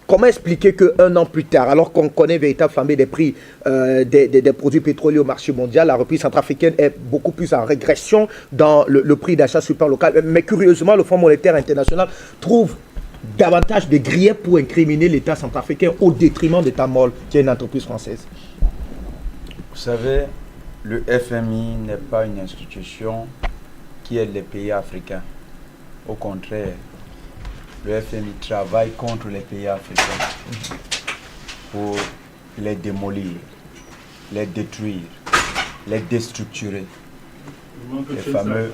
comment expliquer qu'un an plus tard, alors qu'on connaît véritable flambée des prix des produits pétroliers au marché mondial, la reprise centrafricaine est beaucoup plus en régression dans le prix d'achat super local. Mais curieusement, le Fonds monétaire international trouve davantage de griefs pour incriminer l'État centrafricain au détriment d'État-Mol, qui est une entreprise française. Vous savez, le FMI n'est pas une institution qui aide les pays africains. Au contraire, le FMI travaille contre les pays africains pour les démolir, les détruire, les déstructurer. Les fameux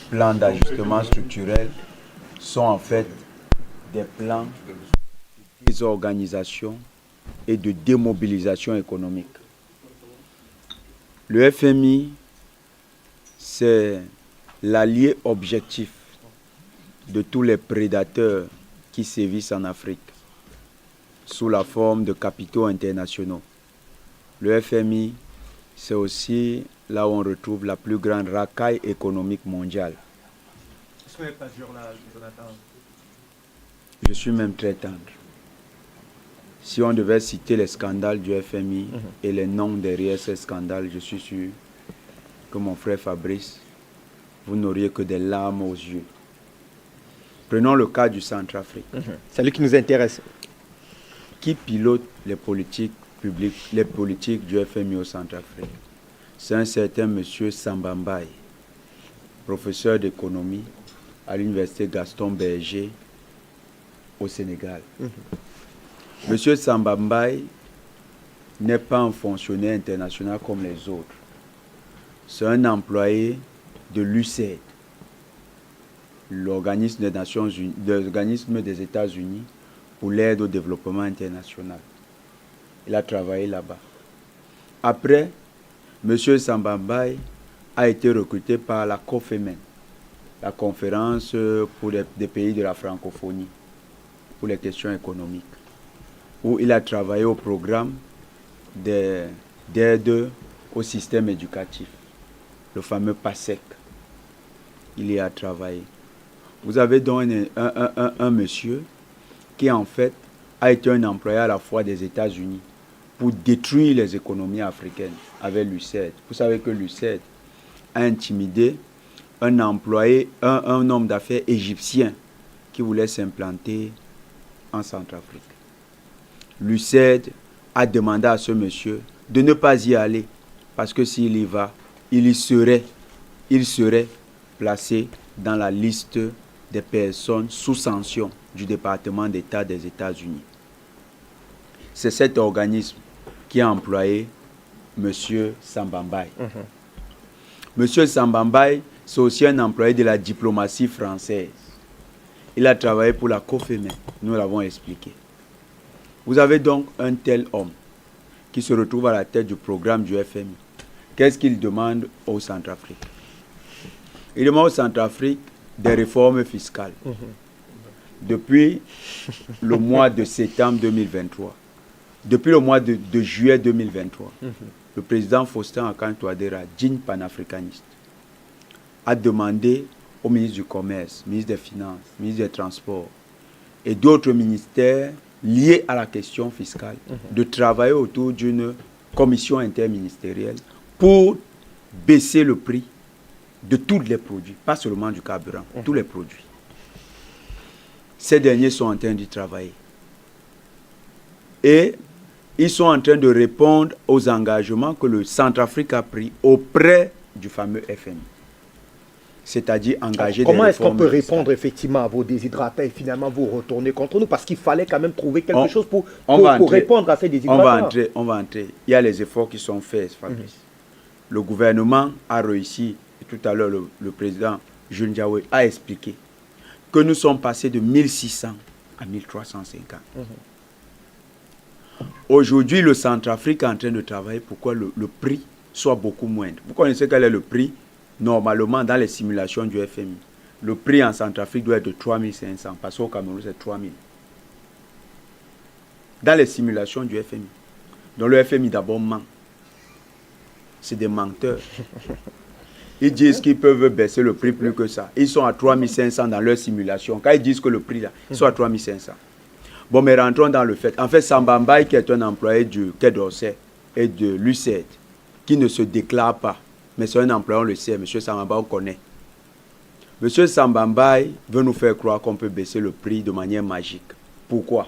plans d'ajustement structurel sont en fait des plans de désorganisation et de démobilisation économique. Le FMI, c'est l'allié objectif de tous les prédateurs qui sévissent en Afrique sous la forme de capitaux internationaux. Le FMI, c'est aussi là où on retrouve la plus grande racaille économique mondiale. Est-ce que vous n'êtes pas dur là, Jonathan? Je suis même très tendre. Si on devait citer les scandales du FMI et les noms derrière ces scandales, je suis sûr que mon frère Fabrice, vous n'auriez que des larmes aux yeux. Prenons le cas du Centrafrique. C'est lui qui nous intéresse. Qui pilote les politiques publiques, les politiques du FMI au Centrafrique? C'est un certain monsieur Samba Mbaye, professeur d'économie à l'université Gaston Berger au Sénégal. Monsieur Samba Mbaye n'est pas un fonctionnaire international comme les autres. C'est un employé de l'USAID, l'organisme des Nations Unies, l'organisme des États-Unis pour l'aide au développement international. Il a travaillé là-bas. Après, monsieur Samba Mbaye a été recruté par la COFEMEN, la conférence pour des pays de la francophonie, pour les questions économiques, où il a travaillé au programme d'aide au système éducatif, le fameux PASEC. Il y a travaillé. Vous avez donc un monsieur qui en fait a été un employé à la fois des États-Unis pour détruire les économies africaines avec l'USAID. Vous savez que l'USAID a intimidé un employé, un homme d'affaires égyptien qui voulait s'implanter en Centrafrique. L'USAID a demandé à ce monsieur de ne pas y aller parce que s'il y va, il serait placé dans la liste des personnes sous sanction du département d'État des États-Unis. C'est cet organisme qui a employé M. Samba Mbaye. M. Samba Mbaye, c'est aussi un employé de la diplomatie française. Il a travaillé pour la COFEMEN, nous l'avons expliqué. Vous avez donc un tel homme qui se retrouve à la tête du programme du FMI. Qu'est-ce qu'il demande au Centrafrique? Il demande au Centrafrique des réformes fiscales. Depuis le mois de septembre 2023, depuis le mois de juillet 2023, le président Faustin Archange Touadéra, digne panafricaniste, a demandé au ministre du Commerce, ministre des Finances, ministre des Transports et d'autres ministères liés à la question fiscale de travailler autour d'une commission interministérielle pour baisser le prix de tous les produits, pas seulement du carburant, tous les produits. Ces derniers sont en train d'y travailler. Et ils sont en train de répondre aux engagements que le Centrafrique a pris auprès du fameux FMI. C'est-à-dire engager des réformes. Comment est-ce qu'on peut répondre effectivement à vos désidratats et finalement vous retourner contre nous? Parce qu'il fallait quand même trouver quelque chose pour répondre à ces désidratats. On va entrer. Il y a les efforts qui sont faits, Fabrice. Le gouvernement a réussi, et tout à l'heure le président Jules Ndiaye a expliqué que nous sommes passés de 1600 à 1350. Aujourd'hui, le Centrafrique est en train de travailler pour que le prix soit beaucoup moindre. Vous connaissez quel est le prix? Normalement, dans les simulations du FMI, le prix en Centrafrique doit être de 3500, parce qu'au Cameroun, c'est 3000. Dans les simulations du FMI. Donc le FMI d'abord ment. C'est des menteurs. Ils disent qu'ils peuvent baisser le prix plus que ça. Ils sont à 3500 dans leur simulation. Quand ils disent que le prix là, ils sont à 3500. Bon, mais rentrons dans le fait. En fait, Sambambaye, qui est un employé du Quai d'Orsay et de l'UCED, qui ne se déclare pas, mais c'est un employé, on le sait, M. Sambambaye, on connaît. M. Sambambaye veut nous faire croire qu'on peut baisser le prix de manière magique. Pourquoi?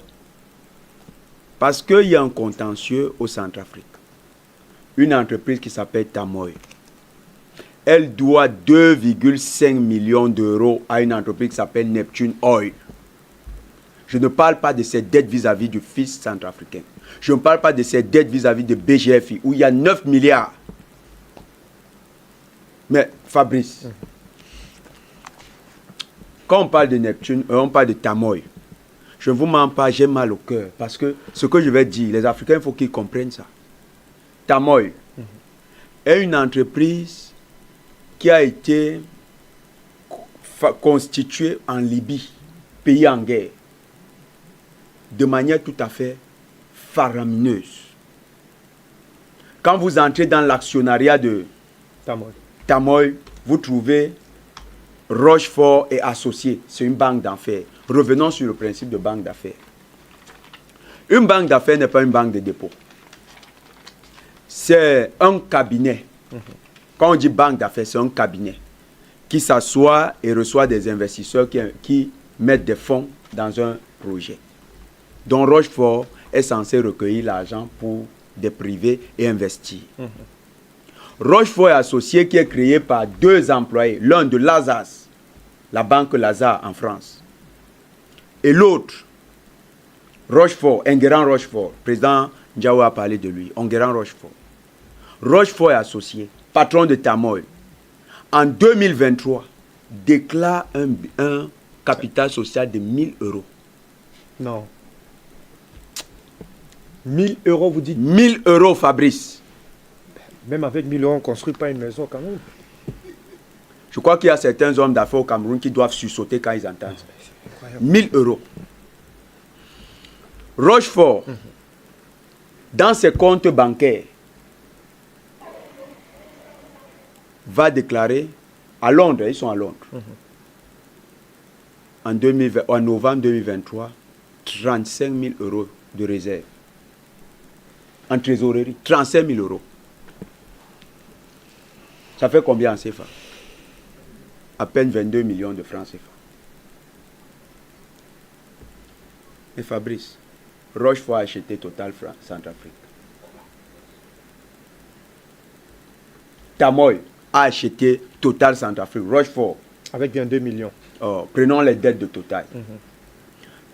Parce qu'il y a un contentieux au Centrafrique. Une entreprise qui s'appelle Tamoy. Elle doit 2,5 millions d'euros à une entreprise qui s'appelle Neptune Oil. Je ne parle pas de ses dettes vis-à-vis du fils centrafricain. Je ne parle pas de ses dettes vis-à-vis de BGFI, où il y a 9 milliards. Mais Fabrice, quand on parle de Neptune, on parle de Tamoy. Je ne vous mens pas, j'ai mal au cœur. Parce que ce que je vais dire, les Africains, il faut qu'ils comprennent ça. Tamoy est une entreprise qui a été constituée en Libye, pays en guerre, de manière tout à fait faramineuse. Quand vous entrez dans l'actionnariat de Tamoy, vous trouvez Rochefort et Associés. C'est une banque d'affaires. Revenons sur le principe de banque d'affaires. Une banque d'affaires n'est pas une banque de dépôt. C'est un cabinet. Quand on dit banque d'affaires, c'est un cabinet qui s'assoit et reçoit des investisseurs qui mettent des fonds dans un projet. Donc Rochefort est censé recueillir l'argent pour des privés et investir. Rochefort est associé, qui est créé par deux employés, l'un de Lazare, la banque Lazare en France, et l'autre, Rochefort, Enguerrand Rochefort. Président Ndiaye a parlé de lui, Enguerrand Rochefort. Rochefort est associé, patron de Tamoy. En 2023, déclare un capital social de 1 000 euros. Non. 1 000 euros, vous dites? 1 000 euros, Fabrice. Même avec 1 000 euros, on ne construit pas une maison quand même. Je crois qu'il y a certains hommes d'affaires au Cameroun qui doivent sursauter quand ils entendent. 1 000 euros. Rochefort, dans ses comptes bancaires, va déclarer à Londres, ils sont à Londres, en novembre 2023, 35 000 euros de réserve. En trésorerie, 35 000 euros. Ça fait combien en CFA? À peine 22 millions de francs CFA. Et Fabrice, Rochefort a acheté Total Centrafrique. Tamoy a acheté Total Centrafrique. Rochefort. Avec 22 millions. Prenons les dettes de Total.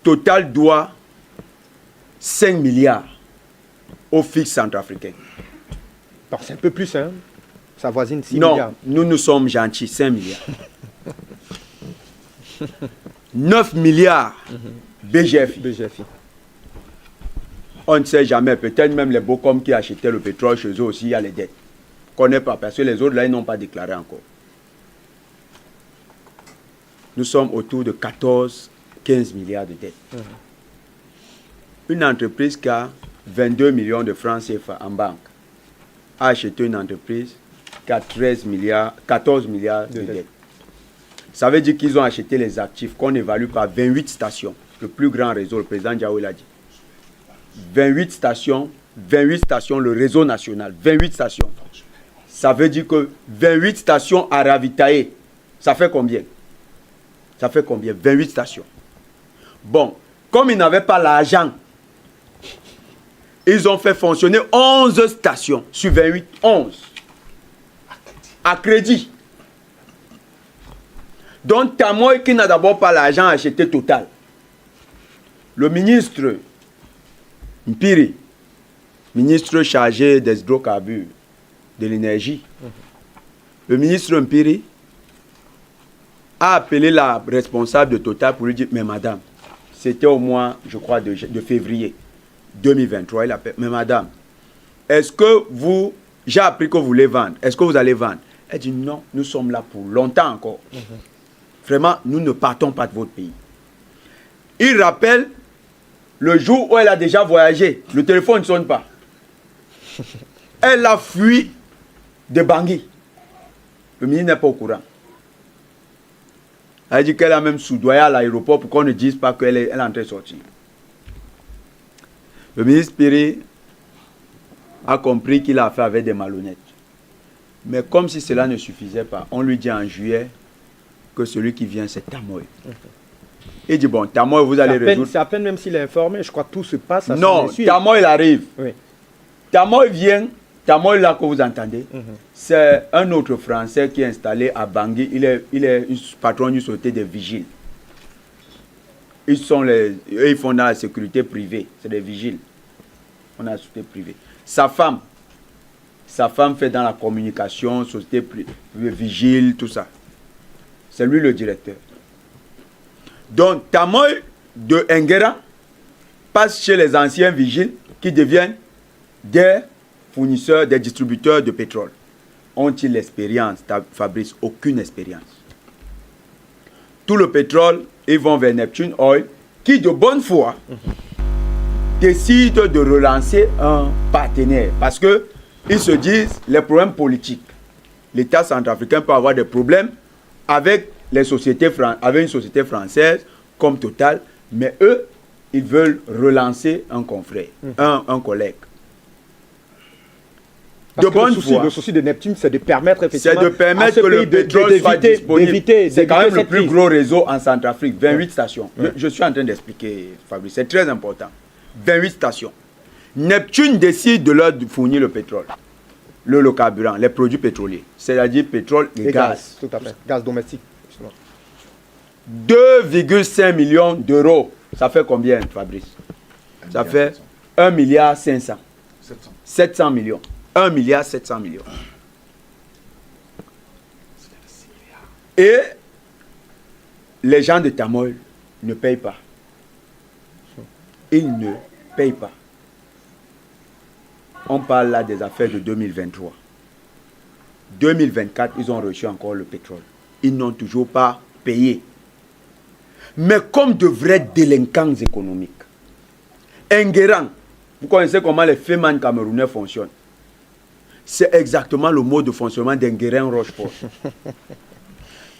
Total doit 5 milliards au fixe centrafricain. C'est un peu plus, hein? Ça voisine 6 milliards. Non, nous sommes gentils, 5 milliards. 9 milliards BGFI. On ne sait jamais, peut-être même les Bocom qui achetaient le pétrole chez eux aussi, il y a les dettes. On ne connaît pas, parce que les autres là, ils n'ont pas déclaré encore. Nous sommes autour de 14-15 milliards de dettes. Une entreprise qui a 22 millions de francs CFA en banque a acheté une entreprise qui a 14 milliards de dettes. Ça veut dire qu'ils ont acheté les actifs qu'on évalue par 28 stations. Le plus grand réseau, le président Ndiaye l'a dit. 28 stations, le réseau national, 28 stations. Ça veut dire que 28 stations à ravitailler, ça fait combien? Ça fait combien? 28 stations. Bon, comme ils n'avaient pas l'argent, ils ont fait fonctionner 11 stations sur 28, 11. À crédit. Donc Tamoy, qui n'a d'abord pas l'argent, a acheté Total. Le ministre Mpiri, ministre chargé des hydrocarbures, de l'énergie, le ministre Mpiri a appelé la responsable de Total pour lui dire, mais madame, c'était au mois, je crois, de février 2023, il appelle, mais madame, est-ce que vous, j'ai appris que vous voulez vendre, est-ce que vous allez vendre? Elle dit, non, nous sommes là pour longtemps encore. Vraiment, nous ne partons pas de votre pays. Il rappelle le jour où elle a déjà voyagé, le téléphone ne sonne pas. Elle a fui de Bangui. Le ministre n'est pas au courant. Elle dit qu'elle a même soudoyé à l'aéroport pour qu'on ne dise pas qu'elle est en train de sortir. Le ministre Piri a compris qu'il a affaire avec des malhonnêtes. Mais comme si cela ne suffisait pas, on lui dit en juillet que celui qui vient, c'est Tamoy. Il dit, bon, Tamoy, vous allez résoudre. C'est à peine même s'il est informé, je crois que tout se passe à non, Tamoy, il arrive. Oui. Tamoy vient, Tamoy, là que vous entendez, c'est un autre Français qui est installé à Bangui. Il est patron du société des vigiles. Ils font dans la sécurité privée. C'est des vigiles. On a la société privée. Sa femme fait dans la communication, société privée, vigile, tout ça. C'est lui le directeur. Donc, Tamoy de Nguera passe chez les anciens vigiles qui deviennent des fournisseurs, des distributeurs de pétrole. Ont-ils l'expérience, Fabrice? Aucune expérience. Tout le pétrole, ils vont vers Neptune Oil, qui de bonne foi décide de relancer un partenaire. Parce que ils se disent, les problèmes politiques, l'État centrafricain peut avoir des problèmes avec les sociétés avec une société française comme Total, mais eux, ils veulent relancer un confrère, un collègue. Parce de bonne foi. Le souci de Neptune, c'est de permettre effectivement que le pétrole soit disponible. C'est quand même le plus gros réseau en Centrafrique, 28 stations. Je suis en train d'expliquer, Fabrice, c'est très important. 28 stations. Neptune décide de leur fournir le pétrole, le carburant, les produits pétroliers, c'est-à-dire pétrole et gaz. Tout à fait, gaz domestique. 2,5 millions d'euros. Ça fait combien, Fabrice? Ça fait 1,5 milliard 700 millions. 1,7 milliard. Et les gens de Tamoy ne payent pas. Ils ne payent pas. On parle là des affaires de 2023. 2024, ils ont reçu encore le pétrole. Ils n'ont toujours pas payé. Mais comme de vrais délinquants économiques. Ngueran, vous connaissez comment les Feman camerounais fonctionnent. C'est exactement le mode de fonctionnement d'Ngueran Rochefort.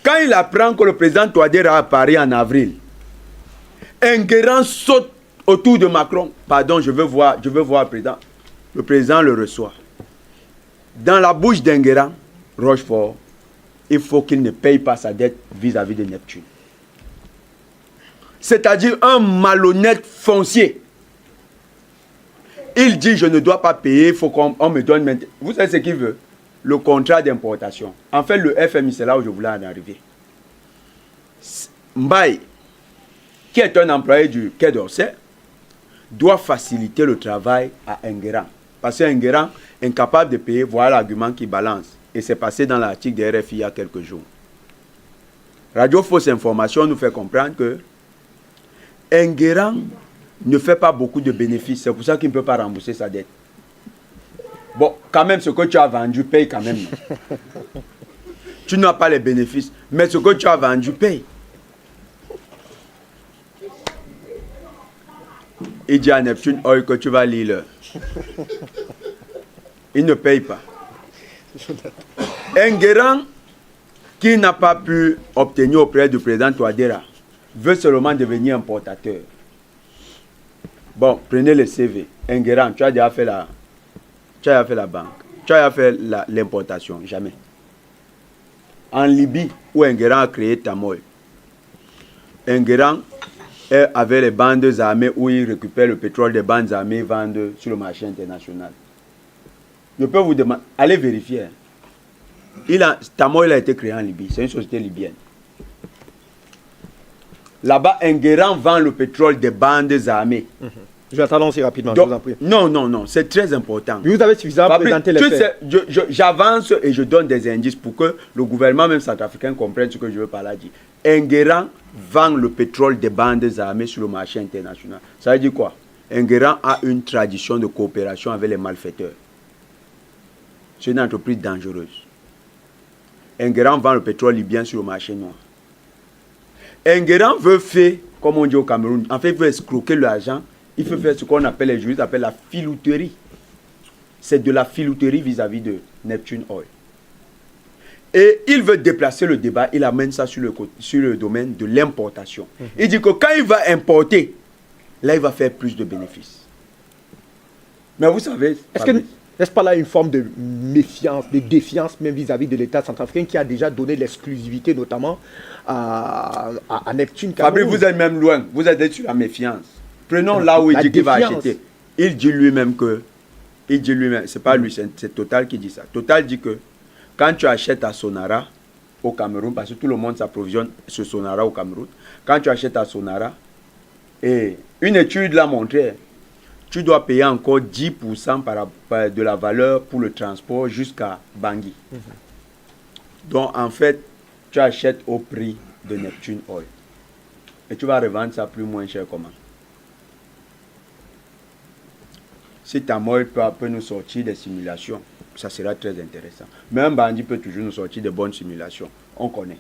Quand il apprend que le président Touadéra a Paris en avril, Ngueran saute autour de Macron. Pardon, je veux voir le président. Le président le reçoit. Dans la bouche d'Ngueran Rochefort, il faut qu'il ne paye pas sa dette vis-à-vis de Neptune. C'est-à-dire un malhonnête foncier. Il dit, je ne dois pas payer, il faut qu'on me donne maintenant. Vous savez ce qu'il veut? Le contrat d'importation. En fait, le FMI, c'est là où je voulais en arriver. Mbaye, qui est un employé du Quai d'Orsay, doit faciliter le travail à Ngueran. Parce que Ngueran, incapable de payer, voilà l'argument qui balance. Et c'est passé dans l'article de RFI il y a quelques jours. Radio Fausse Information nous fait comprendre que Ngueran ne fait pas beaucoup de bénéfices. C'est pour ça qu'il ne peut pas rembourser sa dette. Bon, quand même, ce que tu as vendu, paye quand même. Tu n'as pas les bénéfices. Mais ce que tu as vendu, paye. Il dit à Neptune Oil que tu vas lire. Il ne paye pas. Ngueran, qui n'a pas pu obtenir auprès du président Touadéra, veut seulement devenir importateur. Bon, prenez le CV. Ngueran, tu as déjà fait la banque. Tu as déjà fait l'importation. Jamais. En Libye, où Ngueran a créé Tamoy, Ngueran est avec les bandes armées où il récupère le pétrole des bandes armées et vendent sur le marché international. Je peux vous demander, allez vérifier. Tamoy a été créé en Libye. C'est une société libyenne. Là-bas, Ngueran vend le pétrole des bandes armées. Je vais t'annoncer rapidement, donc, je vous en prie. Non, c'est très important. Vous avez suffisamment présenté les faits. J'avance et je donne des indices pour que le gouvernement même centrafricain comprenne ce que je veux par là dire. Ngueran vend le pétrole des bandes armées sur le marché international. Ça veut dire quoi? Ngueran a une tradition de coopération avec les malfaiteurs. C'est une entreprise dangereuse. Ngueran vend le pétrole libyen sur le marché noir. Ngueran veut faire, comme on dit au Cameroun, en fait, il veut escroquer l'argent. Il veut faire ce qu'on appelle, les juristes appellent la filouterie. C'est de la filouterie vis-à-vis de Neptune Oil. Et il veut déplacer le débat, il amène ça sur le domaine de l'importation. Il dit que quand il va importer, là, il va faire plus de bénéfices. Mais vous savez, Est-ce que n'est-ce pas là une forme de méfiance, de défiance même vis-à-vis de l'État centrafricain qui a déjà donné l'exclusivité notamment à Neptune Fabrice, Cameroun? vous êtes même loin, vous êtes sur la méfiance. Prenons là où il dit qu'il va acheter. Il dit lui-même que, c'est pas lui, c'est Total qui dit ça. Total dit que quand tu achètes à Sonara au Cameroun, parce que tout le monde s'approvisionne ce Sonara au Cameroun, quand tu achètes à Sonara, et une étude l'a montré, tu dois payer encore 10% de la valeur pour le transport jusqu'à Bangui. Donc en fait, tu achètes au prix de Neptune Oil. Et tu vas revendre ça plus moins cher comment? Si Tamoil peut nous sortir des simulations, ça sera très intéressant. Même Bandi peut toujours nous sortir de bonnes simulations. On connaît.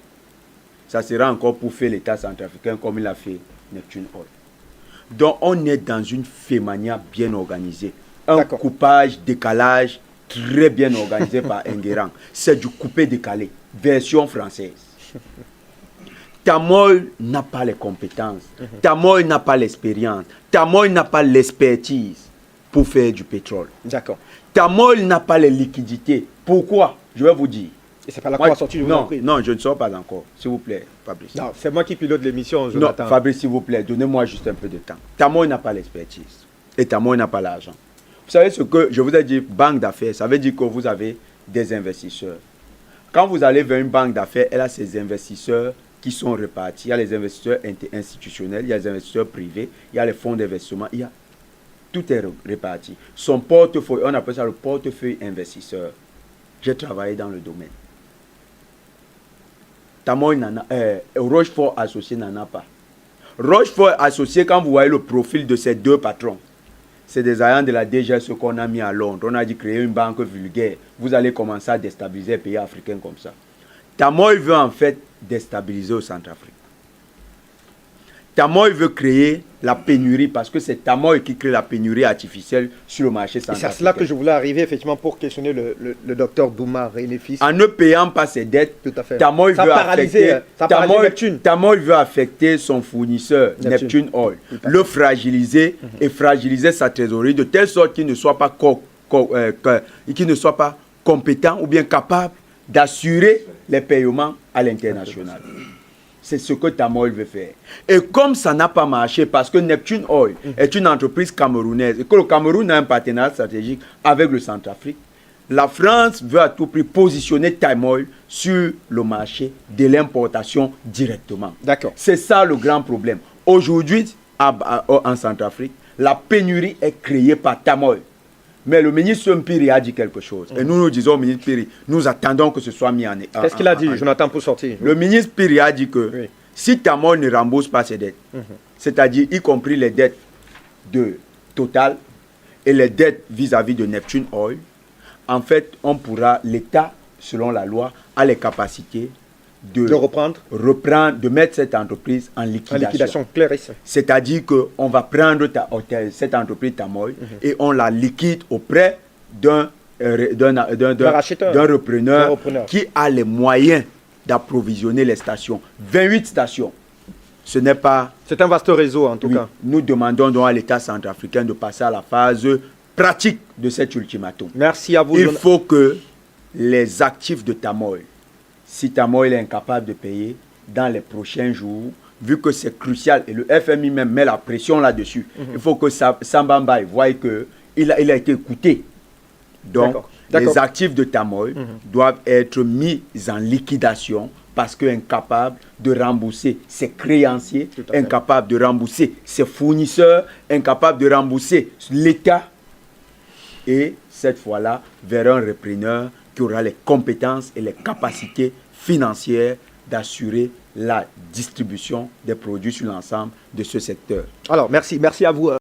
Ça sera encore pour faire l'État centrafricain comme il a fait Neptune Oil. Donc on est dans une fémania bien organisée. Un coupage, décalage très bien organisé par Enguerrand. C'est du coupé-décalé, version française. Tamoil n'a pas les compétences. Tamoil n'a pas l'expérience. Tamoil n'a pas l'expertise pour faire du pétrole. D'accord. Tamoil n'a pas les liquidités. Pourquoi? Je vais vous dire. Et c'est pas là qu'on va sortir, je vous en prie. Non, je ne sors pas encore. S'il vous plaît, Fabrice. Non, c'est moi qui pilote l'émission, Jonathan. Non, Fabrice, s'il vous plaît, donnez-moi juste un peu de temps. Tamoil n'a pas l'expertise. Et Tamoil n'a pas l'argent. Vous savez ce que je vous ai dit, banque d'affaires, ça veut dire que vous avez des investisseurs. Quand vous allez vers une banque d'affaires, elle a ses investisseurs qui sont répartis. Il y a les investisseurs institutionnels, il y a les investisseurs privés, il y a les fonds d'investissement, tout est réparti. Son portefeuille, on appelle ça le portefeuille investisseur. J'ai travaillé dans le domaine. Tamoil Rochefort associé n'en a pas. Rochefort associé, quand vous voyez le profil de ces deux patrons, c'est des agents de la DGSE qu'on a mis à Londres. On a dit créer une banque vulgaire. Vous allez commencer à déstabiliser les pays africains comme ça. Tamoil veut en fait déstabiliser au Centrafrique. Tamoil veut créer la pénurie parce que c'est Tamoil qui crée la pénurie artificielle sur le marché centrafricain. Et c'est à cela que je voulais arriver effectivement pour questionner le docteur Douma René-Fils. En ne payant pas ses dettes, tout à fait. Tamoil veut affecter son fournisseur, Neptune Oil, le fragiliser et fragiliser sa trésorerie de telle sorte qu'il ne soit pas compétent ou bien capable d'assurer les paiements à l'international. C'est ce que Tamoil veut faire. Et comme ça n'a pas marché, parce que Neptune Oil est une entreprise camerounaise, et que le Cameroun a un partenariat stratégique avec le Centrafrique, la France veut à tout prix positionner Tamoil sur le marché de l'importation directement. D'accord. C'est ça le grand problème. Aujourd'hui, en Centrafrique, la pénurie est créée par Tamoil. Mais le ministre Mpiri a dit quelque chose. Et nous disons au ministre Mpiri, nous attendons que ce soit mis en œuvre. Qu'est-ce qu'il a dit, Jonathan, pour sortir? Le ministre Mpiri a dit que si Tamoil ne rembourse pas ses dettes, c'est-à-dire y compris les dettes de Total et les dettes vis-à-vis de Neptune Oil, en fait, l'État, selon la loi, a les capacités de mettre cette entreprise en liquidation. En liquidation, clair et simple. C'est-à-dire qu'on va prendre cette entreprise Tamoil et on la liquide auprès d'un repreneur qui a les moyens d'approvisionner les stations. 28 stations. Ce n'est pas... C'est un vaste réseau en tout cas. Nous demandons donc à l'État centrafricain de passer à la phase pratique de cet ultimatum. Merci à vous. Il faut que les actifs de Tamoil, si Tamoil est incapable de payer dans les prochains jours, vu que c'est crucial, et le FMI même met la pression là-dessus, il faut que Sambamba voie qu'il a été écouté. Donc, les actifs de Tamoil doivent être mis en liquidation parce qu'incapable de rembourser ses créanciers, incapable de rembourser ses fournisseurs, incapable de rembourser l'État. Et cette fois-là, vers un repreneur qui aura les compétences et les capacités financières d'assurer la distribution des produits sur l'ensemble de ce secteur. Alors, merci à vous.